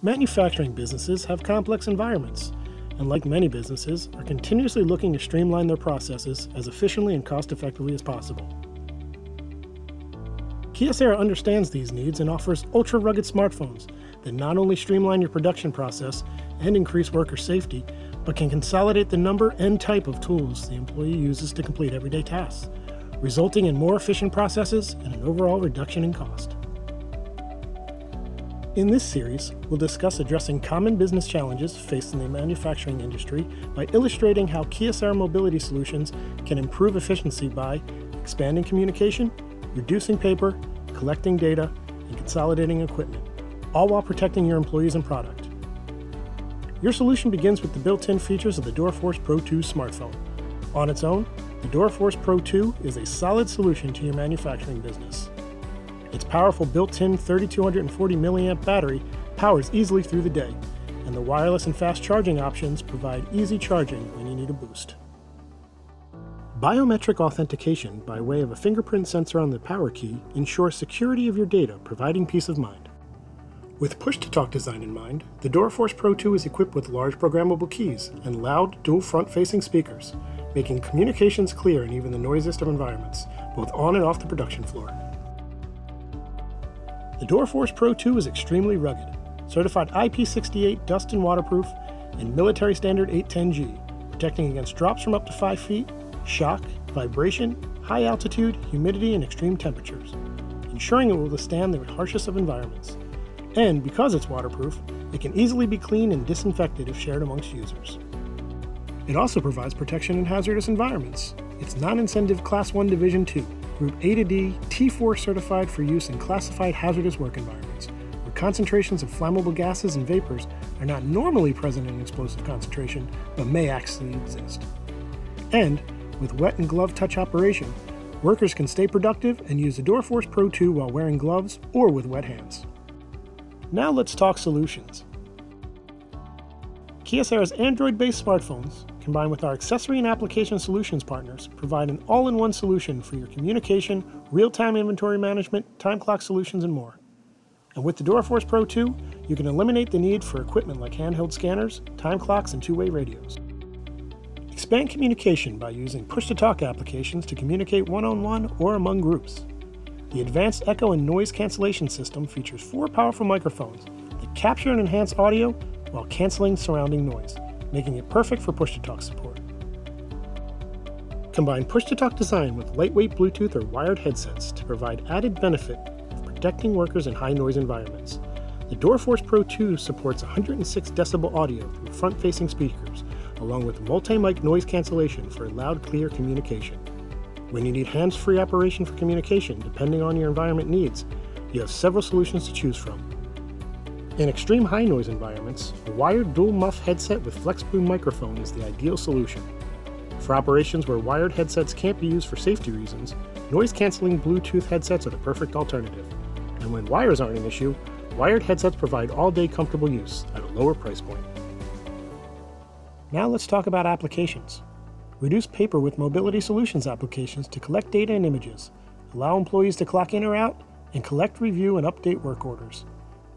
Manufacturing businesses have complex environments, and like many businesses, are continuously looking to streamline their processes as efficiently and cost-effectively as possible. Kyocera understands these needs and offers ultra-rugged smartphones that not only streamline your production process and increase worker safety, but can consolidate the number and type of tools the employee uses to complete everyday tasks, resulting in more efficient processes and an overall reduction in cost. In this series, we'll discuss addressing common business challenges faced in the manufacturing industry by illustrating how Kyocera mobility solutions can improve efficiency by expanding communication, reducing paper, collecting data, and consolidating equipment, all while protecting your employees and product. Your solution begins with the built-in features of the DuraForce PRO 2 smartphone. On its own, the DuraForce PRO 2 is a solid solution to your manufacturing business. Its powerful built-in 3240 mAh battery powers easily through the day, and the wireless and fast charging options provide easy charging when you need a boost. Biometric authentication by way of a fingerprint sensor on the power key ensures security of your data, providing peace of mind. With push-to-talk design in mind, the DuraForce PRO 2 is equipped with large programmable keys and loud, dual front-facing speakers, making communications clear in even the noisiest of environments, both on and off the production floor. The DuraForce PRO 2 is extremely rugged, certified IP68 dust and waterproof, and military standard 810G, protecting against drops from up to 5 feet, shock, vibration, high altitude, humidity, and extreme temperatures, ensuring it will withstand the harshest of environments. And because it's waterproof, it can easily be cleaned and disinfected if shared amongst users. It also provides protection in hazardous environments. It's non-incentive Class 1 Division 2, Group A to D, T4 certified for use in classified hazardous work environments, where concentrations of flammable gases and vapors are not normally present in explosive concentration, but may actually exist. And with wet and glove touch operation, workers can stay productive and use the DuraForce PRO 2 while wearing gloves or with wet hands. Now let's talk solutions. Kyocera's Android-based smartphones, combined with our accessory and application solutions partners, provide an all-in-one solution for your communication, real-time inventory management, time clock solutions, and more. And with the DuraForce PRO 2, you can eliminate the need for equipment like handheld scanners, time clocks, and two-way radios. Expand communication by using push-to-talk applications to communicate one-on-one or among groups. The advanced echo and noise cancellation system features 4 powerful microphones that capture and enhance audio while canceling surrounding noise, making it perfect for push-to-talk support. Combine push-to-talk design with lightweight Bluetooth or wired headsets to provide added benefit of protecting workers in high-noise environments. The DuraForce PRO 2 supports 106 decibel audio through front-facing speakers, along with multi-mic noise cancellation for loud, clear communication. When you need hands-free operation for communication, depending on your environment needs, you have several solutions to choose from. In extreme high-noise environments, a wired dual muff headset with flex-boom microphone is the ideal solution. For operations where wired headsets can't be used for safety reasons, noise-canceling Bluetooth headsets are the perfect alternative. And when wires aren't an issue, wired headsets provide all-day comfortable use at a lower price point. Now let's talk about applications. Reduce paper with mobility solutions applications to collect data and images, allow employees to clock in or out, and collect, review, and update work orders.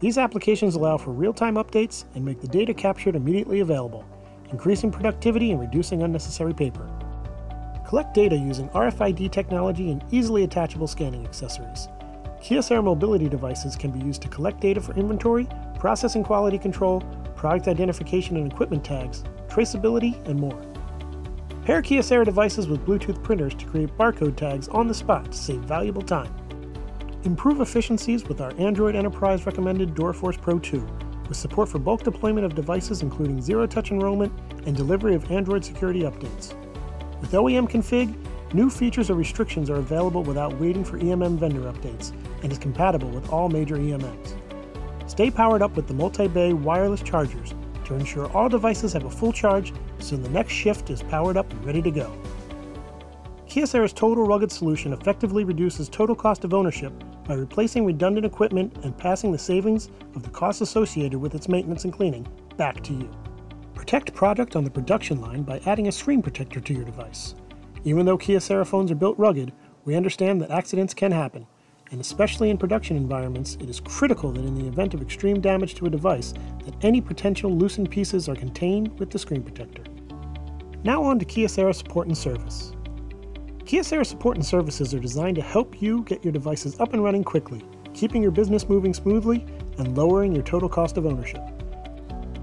These applications allow for real-time updates and make the data captured immediately available, increasing productivity and reducing unnecessary paper. Collect data using RFID technology and easily attachable scanning accessories. Kyocera mobility devices can be used to collect data for inventory, process and quality control, product identification and equipment tags, traceability, and more. Pair Kyocera devices with Bluetooth printers to create barcode tags on the spot to save valuable time. Improve efficiencies with our Android Enterprise recommended DuraForce PRO 2, with support for bulk deployment of devices including zero-touch enrollment and delivery of Android security updates. With OEM config, new features or restrictions are available without waiting for EMM vendor updates and is compatible with all major EMMs. Stay powered up with the multi-bay wireless chargers to ensure all devices have a full charge so the next shift is powered up and ready to go. Kyocera's total rugged solution effectively reduces total cost of ownership by replacing redundant equipment and passing the savings of the costs associated with its maintenance and cleaning back to you. Protect product on the production line by adding a screen protector to your device. Even though Kyocera phones are built rugged, we understand that accidents can happen, and especially in production environments, it is critical that in the event of extreme damage to a device, that any potential loosened pieces are contained with the screen protector. Now on to Kyocera support and service. Kyocera support and services are designed to help you get your devices up and running quickly, keeping your business moving smoothly and lowering your total cost of ownership.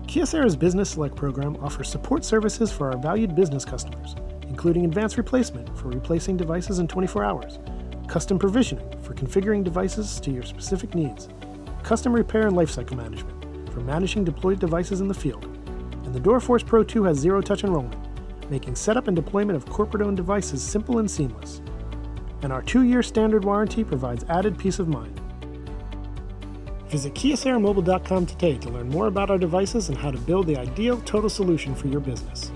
Kyocera's Business Select program offers support services for our valued business customers, including advanced replacement for replacing devices in 24 hours, custom provisioning for configuring devices to your specific needs, custom repair and lifecycle management for managing deployed devices in the field, and the DuraForce PRO 2 has zero-touch enrollment, making setup and deployment of corporate-owned devices simple and seamless. And our 2-year standard warranty provides added peace of mind. Visit KyoceraMobile.com today to learn more about our devices and how to build the ideal total solution for your business.